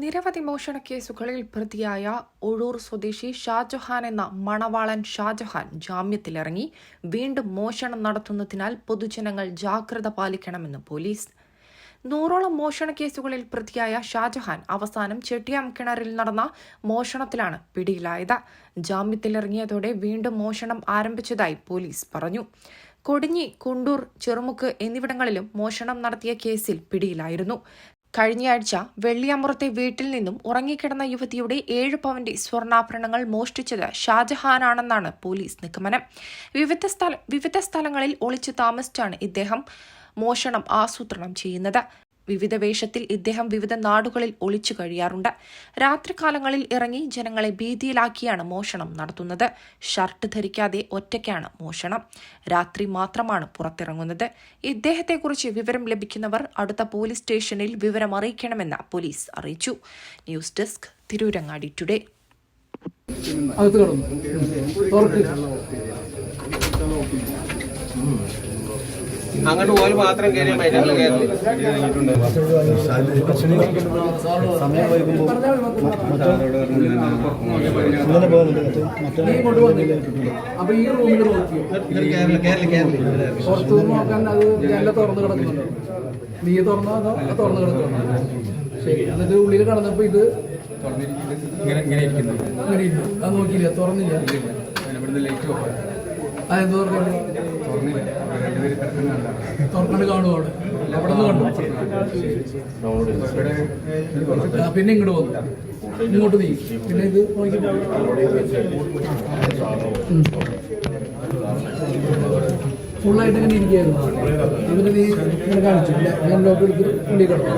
നിരവധി മോഷണ കേസുകളിൽ പ്രതിയായ ഒഴൂർ സ്വദേശി ഷാജഹാൻ എന്ന മണവാളൻ ഷാജഹാൻ ജാമ്യത്തിലിറങ്ങി. വീണ്ടും മോഷണം നടത്തുന്നതിനാൽ പൊതുജനങ്ങൾ ജാഗ്രത പാലിക്കണമെന്ന് പോലീസ്. 100ഓളം മോഷണ കേസുകളിൽ പ്രതിയായ ഷാജഹാൻ അവസാനം ചെട്ടിയാംകിണറിൽ നടന്ന മോഷണത്തിലാണ് പിടിയിലായത്. ജാമ്യത്തിലിറങ്ങിയതോടെ വീണ്ടും മോഷണം ആരംഭിച്ചതായി പോലീസ് പറഞ്ഞു. കൊടിഞ്ഞി, കുണ്ടൂർ, ചെറുമുക്ക് എന്നിവിടങ്ങളിലും മോഷണം നടത്തിയ കേസിൽ പിടിയിലായിരുന്നു. കഴിഞ്ഞയാഴ്ച വെള്ളിയാമ്പുറത്തെ വീട്ടിൽ നിന്നും ഉറങ്ങിക്കിടന്ന യുവതിയുടെ 7 പവന്റെ സ്വർണ്ണാഭരണങ്ങൾ മോഷ്ടിച്ചത് ഷാജഹാനാണെന്നാണ് പോലീസ് നിഗമനം. വിവിധ സ്ഥലങ്ങളിൽ ഒളിച്ചു താമസിച്ചാണ് ഇദ്ദേഹം മോഷണം ആസൂത്രണം ചെയ്യുന്നത്. വിവിധ വേഷത്തിൽ ഇദ്ദേഹം വിവിധ നാടുകളിൽ ഒളിച്ചു കഴിയാറുണ്ട്. രാത്രികാലങ്ങളിൽ ഇറങ്ങി ജനങ്ങളെ ഭീതിയിലാക്കിയാണ് മോഷണം നടത്തുന്നത്. ഷർട്ട് ധരിക്കാതെ ഒറ്റയ്ക്കാണ് മോഷണം. രാത്രി മാത്രമാണ് പുറത്തിറങ്ങുന്നത്. ഇദ്ദേഹത്തെക്കുറിച്ച് വിവരം ലഭിക്കുന്നവർ അടുത്ത പോലീസ് സ്റ്റേഷനിൽ വിവരം അറിയിക്കണമെന്ന് പോലീസ് അറിയിച്ചു. News desk, Tirurangadi today. അങ്ങോട്ട് പോലും മാത്രം കയറിയാൽ സമയം വൈകുമ്പോൾ അപ്പൊ ഈ റൂമിൽ പുറത്തു നോക്കാൻ അത് ജനല തുറന്നു കിടക്കുന്നുണ്ടോ? നീ തുറന്നോ അതോ തുറന്നു കിടക്കുന്നുണ്ടോ? ശരി, എന്നിട്ട് ഉള്ളിൽ കടന്നപ്പോ ഇത് ഇങ്ങനെ ഇരിക്കുന്നു. അത് നോക്കിയില്ല, തുറന്നില്ല. അതെന്ത് പറഞ്ഞു? തുറക്കണ്ട് കാണുമോ? അവിടെ നിന്ന് കണ്ടു. പിന്നെ ഇങ്ങോട്ട് വന്നു, ഇങ്ങോട്ട് നീ. പിന്നെ ഇത് നോക്കി ഫുള്ളായിട്ട് ഇങ്ങനെ ഇരിക്കുകയായിരുന്നു. ഇവര് നീ ഇങ്ങനെ കാണിച്ചു. ഞാൻ ലോക്ക് എടുത്തിട്ട് ഉള്ളിൽ കിടന്നു.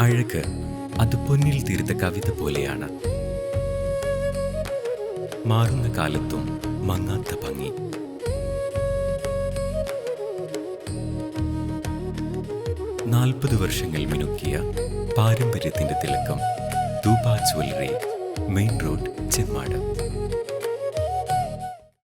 അഴക് അത് പൊന്നിൽ തീർത്ത കവിത പോലെയാണ്. മാറുന്ന കാലത്തും മങ്ങാത്ത ഭംഗി. നാൽപ്പത് വർഷങ്ങൾ മിനുക്കിയ പാരമ്പര്യത്തിന്റെ തിളക്കം. Dubey jewellery, main road, Chemmad.